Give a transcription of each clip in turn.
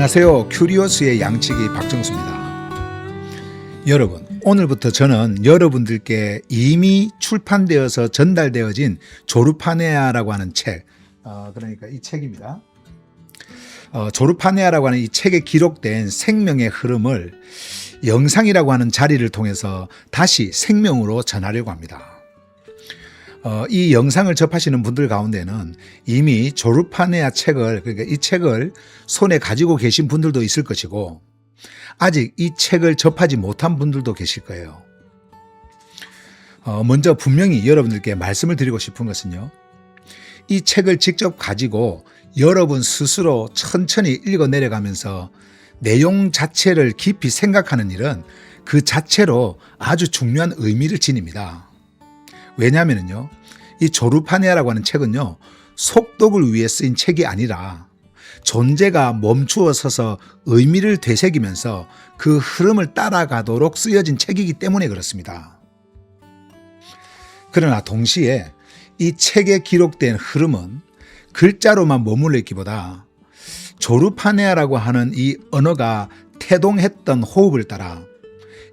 안녕하세요. 큐리오스의 양치기 박정수입니다. 여러분, 오늘부터 저는 여러분들께 이미 출판되어서 전달되어진 조르파네아라고 하는 책, 그러니까 이 책입니다. 조르파네아라고 하는 이 책에 기록된 생명의 흐름을 영상이라고 하는 자리를 통해서 다시 생명으로 전하려고 합니다. 이 영상을 접하시는 분들 가운데는 이미 조르파네아 책을, 그러니까 이 책을 손에 가지고 계신 분들도 있을 것이고, 아직 이 책을 접하지 못한 분들도 계실 거예요. 먼저 분명히 여러분들께 말씀을 드리고 싶은 것은요, 이 책을 직접 가지고 여러분 스스로 천천히 읽어 내려가면서 내용 자체를 깊이 생각하는 일은 그 자체로 아주 중요한 의미를 지닙니다. 왜냐하면요, 이 조르파네아라고 하는 책은요, 속독을 위해 쓰인 책이 아니라 존재가 멈추어 서서 의미를 되새기면서 그 흐름을 따라가도록 쓰여진 책이기 때문에 그렇습니다. 그러나 동시에 이 책에 기록된 흐름은 글자로만 머물러 있기보다 조르파네아라고 하는 이 언어가 태동했던 호흡을 따라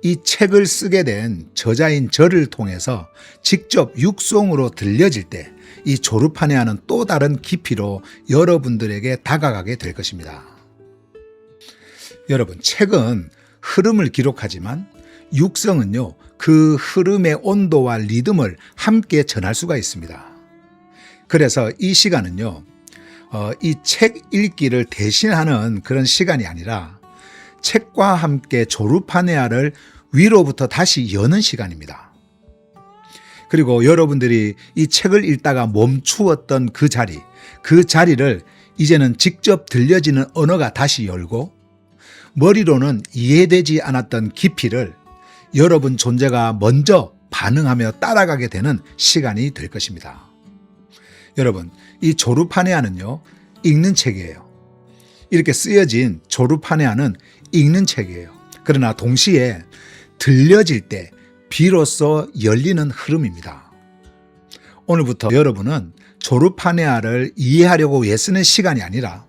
이 책을 쓰게 된 저자인 저를 통해서 직접 육성으로 들려질 때 이 조르파네아는 또 다른 깊이로 여러분들에게 다가가게 될 것입니다. 여러분, 책은 흐름을 기록하지만 육성은요, 그 흐름의 온도와 리듬을 함께 전할 수가 있습니다. 그래서 이 시간은요, 이 책 읽기를 대신하는 그런 시간이 아니라 책과 함께 조르파네아를 위로부터 다시 여는 시간입니다. 그리고 여러분들이 이 책을 읽다가 멈추었던 그 자리를 이제는 직접 들려지는 언어가 다시 열고, 머리로는 이해되지 않았던 깊이를 여러분 존재가 먼저 반응하며 따라가게 되는 시간이 될 것입니다. 여러분, 이 조르파네아는요, 읽는 책이에요. 이렇게 쓰여진 조르파네아는 읽는 책이에요. 그러나 동시에 들려질 때 비로소 열리는 흐름입니다. 오늘부터 여러분은 조르파네아를 이해하려고 애쓰는 시간이 아니라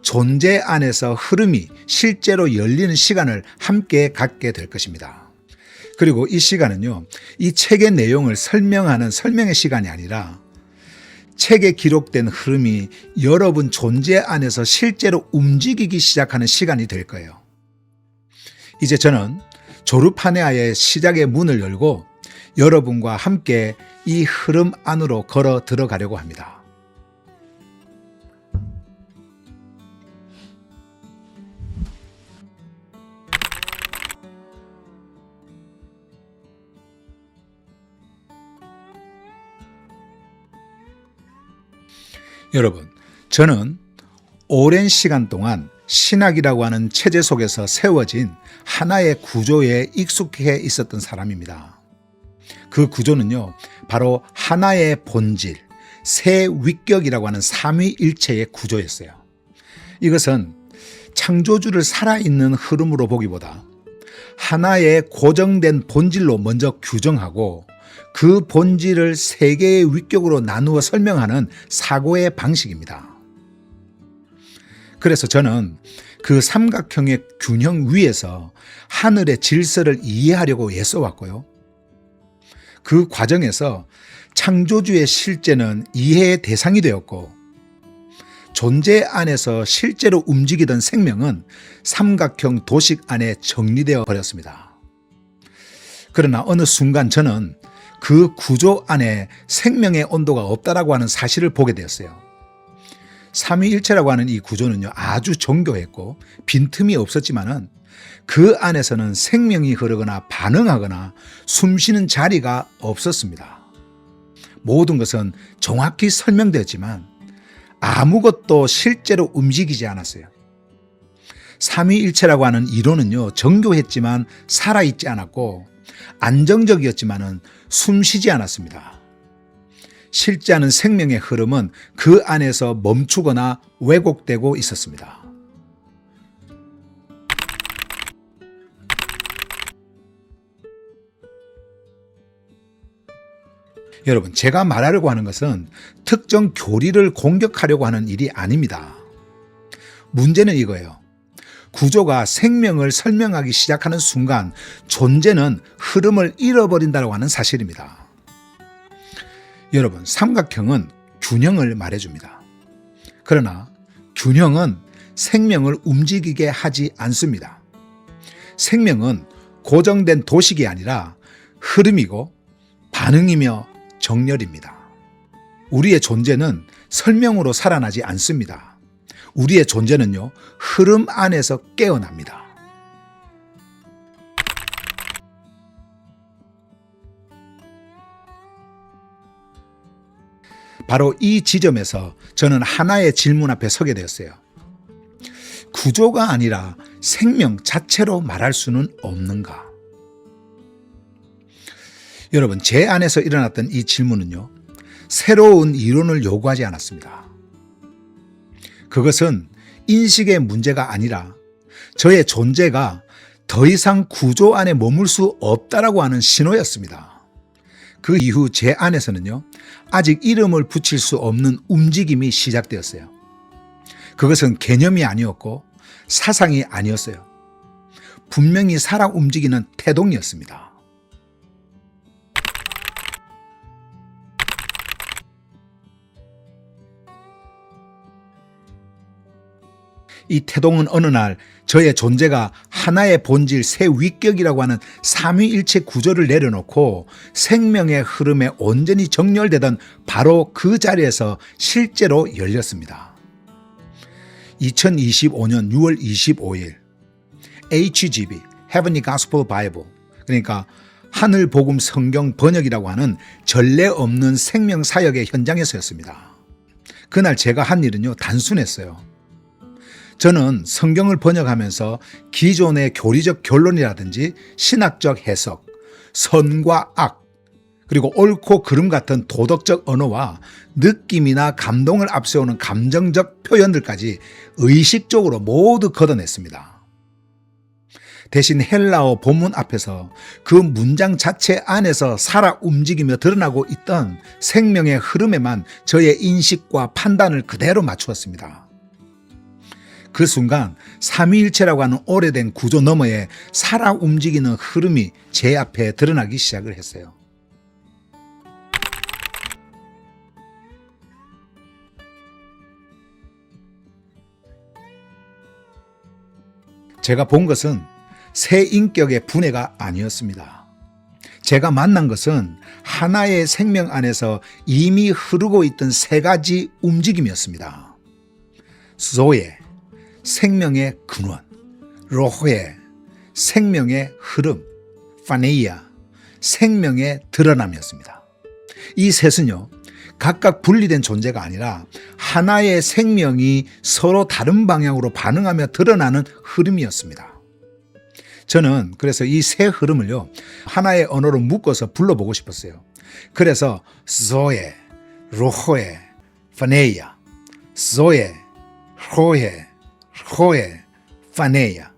존재 안에서 흐름이 실제로 열리는 시간을 함께 갖게 될 것입니다. 그리고 이 시간은요, 이 책의 내용을 설명하는 설명의 시간이 아니라 책에 기록된 흐름이 여러분 존재 안에서 실제로 움직이기 시작하는 시간이 될 거예요. 이제 저는 조르파네아의 시작의 문을 열고 여러분과 함께 이 흐름 안으로 걸어 들어가려고 합니다. 여러분, 저는 오랜 시간 동안 신학이라고 하는 체제 속에서 세워진 하나의 구조에 익숙해 있었던 사람입니다. 그 구조는요, 바로 하나의 본질, 세 위격이라고 하는 삼위일체의 구조였어요. 이것은 창조주를 살아있는 흐름으로 보기보다 하나의 고정된 본질로 먼저 규정하고 그 본질을 세 개의 위격으로 나누어 설명하는 사고의 방식입니다. 그래서 저는 그 삼각형의 균형 위에서 하늘의 질서를 이해하려고 애써왔고요. 그 과정에서 창조주의 실제는 이해의 대상이 되었고, 존재 안에서 실제로 움직이던 생명은 삼각형 도식 안에 정리되어 버렸습니다. 그러나 어느 순간 저는 그 구조 안에 생명의 온도가 없다라고 하는 사실을 보게 되었어요. 삼위일체라고 하는 이 구조는요, 아주 정교했고 빈틈이 없었지만은 그 안에서는 생명이 흐르거나 반응하거나 숨쉬는 자리가 없었습니다. 모든 것은 정확히 설명되었지만 아무것도 실제로 움직이지 않았어요. 삼위일체라고 하는 이론은요, 정교했지만 살아있지 않았고 안정적이었지만은 숨쉬지 않았습니다. 실제하는 생명의 흐름은 그 안에서 멈추거나 왜곡되고 있었습니다. 여러분, 제가 말하려고 하는 것은 특정 교리를 공격하려고 하는 일이 아닙니다. 문제는 이거예요. 구조가 생명을 설명하기 시작하는 순간 존재는 흐름을 잃어버린다고 하는 사실입니다. 여러분, 삼각형은 균형을 말해줍니다. 그러나 균형은 생명을 움직이게 하지 않습니다. 생명은 고정된 도식이 아니라 흐름이고 반응이며 정렬입니다. 우리의 존재는 설명으로 살아나지 않습니다. 우리의 존재는요, 흐름 안에서 깨어납니다. 바로 이 지점에서 저는 하나의 질문 앞에 서게 되었어요. 구조가 아니라 생명 자체로 말할 수는 없는가? 여러분, 제 안에서 일어났던 이 질문은요, 새로운 이론을 요구하지 않았습니다. 그것은 인식의 문제가 아니라 저의 존재가 더 이상 구조 안에 머물 수 없다라고 하는 신호였습니다. 그 이후 제 안에서는요, 아직 이름을 붙일 수 없는 움직임이 시작되었어요. 그것은 개념이 아니었고 사상이 아니었어요. 분명히 살아 움직이는 태동이었습니다. 이 태동은 어느 날 저의 존재가 하나의 본질 새 위격이라고 하는 삼위일체 구조를 내려놓고 생명의 흐름에 온전히 정렬되던 바로 그 자리에서 실제로 열렸습니다. 2025년 6월 25일 HGB, Heavenly Gospel Bible, 그러니까 하늘 복음 성경 번역이라고 하는 전례 없는 생명 사역의 현장에서였습니다. 그날 제가 한 일은요, 단순했어요. 저는 성경을 번역하면서 기존의 교리적 결론이라든지 신학적 해석, 선과 악, 그리고 옳고 그름 같은 도덕적 언어와 느낌이나 감동을 앞세우는 감정적 표현들까지 의식적으로 모두 걷어냈습니다. 대신 헬라어 본문 앞에서 그 문장 자체 안에서 살아 움직이며 드러나고 있던 생명의 흐름에만 저의 인식과 판단을 그대로 맞추었습니다. 그 순간 삼위일체라고 하는 오래된 구조 너머에 살아 움직이는 흐름이 제 앞에 드러나기 시작을 했어요. 제가 본 것은 새 인격의 분해가 아니었습니다. 제가 만난 것은 하나의 생명 안에서 이미 흐르고 있던 세 가지 움직임이었습니다. 소에, 생명의 근원, 로호에, 생명의 흐름, 파네이아, 생명의 드러남이었습니다. 이 셋은요, 각각 분리된 존재가 아니라 하나의 생명이 서로 다른 방향으로 반응하며 드러나는 흐름이었습니다. 저는 그래서 이 세 흐름을요, 하나의 언어로 묶어서 불러보고 싶었어요. 그래서 소에, 로호에, 파네이아, 소에, 로에, 호에, 파네야.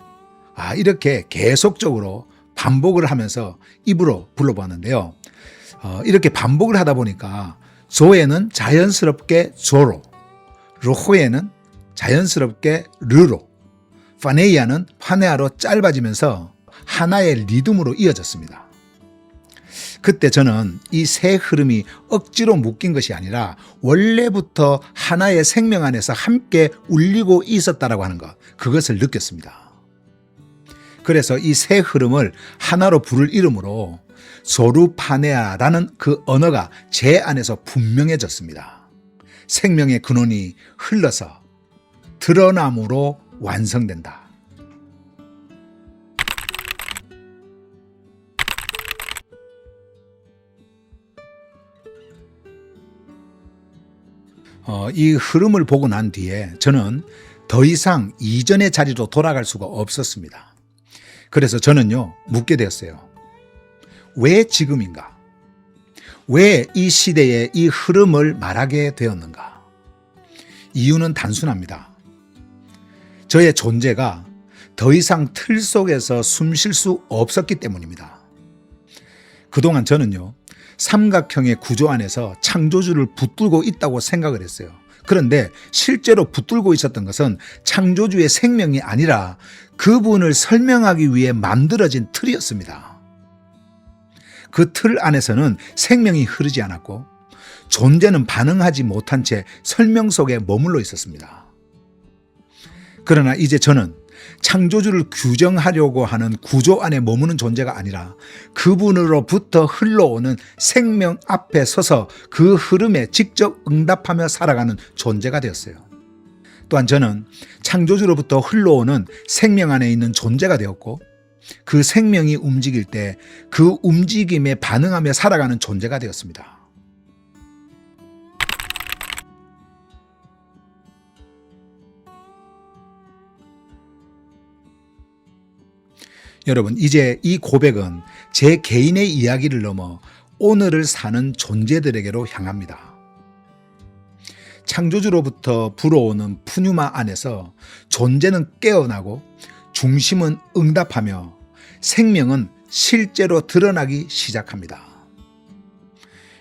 이렇게 계속적으로 반복을 하면서 입으로 불러보았는데요. 이렇게 반복을 하다 보니까 조에는 자연스럽게 조로, 로호에는 자연스럽게 르로, 파네야는 파네아로 짧아지면서 하나의 리듬으로 이어졌습니다. 그때 저는 이 세 흐름이 억지로 묶인 것이 아니라 원래부터 하나의 생명 안에서 함께 울리고 있었다라고 하는 것, 그것을 느꼈습니다. 그래서 이 세 흐름을 하나로 부를 이름으로 조르파네아라는 그 언어가 제 안에서 분명해졌습니다. 생명의 근원이 흘러서 드러남으로 완성된다. 이 흐름을 보고 난 뒤에 저는 더 이상 이전의 자리로 돌아갈 수가 없었습니다. 그래서 저는요, 묻게 되었어요. 왜 지금인가? 왜 이 시대에 이 흐름을 말하게 되었는가? 이유는 단순합니다. 저의 존재가 더 이상 틀 속에서 숨 쉴 수 없었기 때문입니다. 그동안 저는요, 삼각형의 구조 안에서 창조주를 붙들고 있다고 생각을 했어요. 그런데 실제로 붙들고 있었던 것은 창조주의 생명이 아니라 그분을 설명하기 위해 만들어진 틀이었습니다. 그 틀 안에서는 생명이 흐르지 않았고 존재는 반응하지 못한 채 설명 속에 머물러 있었습니다. 그러나 이제 저는 창조주를 규정하려고 하는 구조 안에 머무는 존재가 아니라 그분으로부터 흘러오는 생명 앞에 서서 그 흐름에 직접 응답하며 살아가는 존재가 되었어요. 또한 저는 창조주로부터 흘러오는 생명 안에 있는 존재가 되었고 그 생명이 움직일 때 그 움직임에 반응하며 살아가는 존재가 되었습니다. 여러분, 이제 이 고백은 제 개인의 이야기를 넘어 오늘을 사는 존재들에게로 향합니다. 창조주로부터 불어오는 푸뉴마 안에서 존재는 깨어나고 중심은 응답하며 생명은 실제로 드러나기 시작합니다.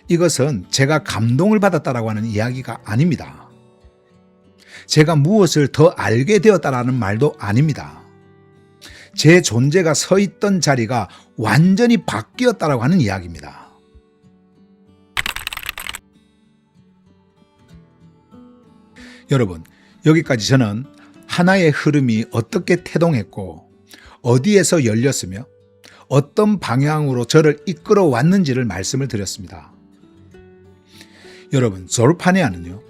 이것은 제가 감동을 받았다라고 하는 이야기가 아닙니다. 제가 무엇을 더 알게 되었다라는 말도 아닙니다. 제 존재가 서 있던 자리가 완전히 바뀌었다라고 하는 이야기입니다. 여러분, 여기까지 저는 하나의 흐름이 어떻게 태동했고 어디에서 열렸으며 어떤 방향으로 저를 이끌어 왔는지를 말씀을 드렸습니다. 여러분, 조르파네아는요,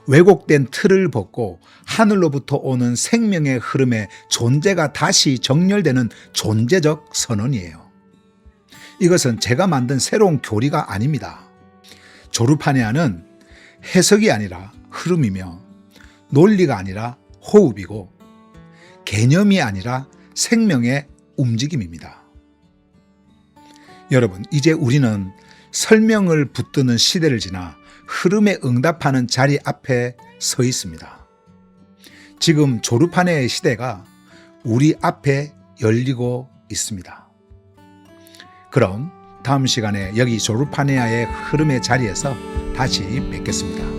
왜곡된 틀을 벗고 하늘로부터 오는 생명의 흐름에 존재가 다시 정렬되는 존재적 선언이에요. 이것은 제가 만든 새로운 교리가 아닙니다. 조르파네아는 해석이 아니라 흐름이며 논리가 아니라 호흡이고 개념이 아니라 생명의 움직임입니다. 여러분, 이제 우리는 설명을 붙드는 시대를 지나 흐름에 응답하는 자리 앞에 서 있습니다. 지금 조르파네의 시대가 우리 앞에 열리고 있습니다. 그럼 다음 시간에 여기 조르파네아의 흐름의 자리에서 다시 뵙겠습니다.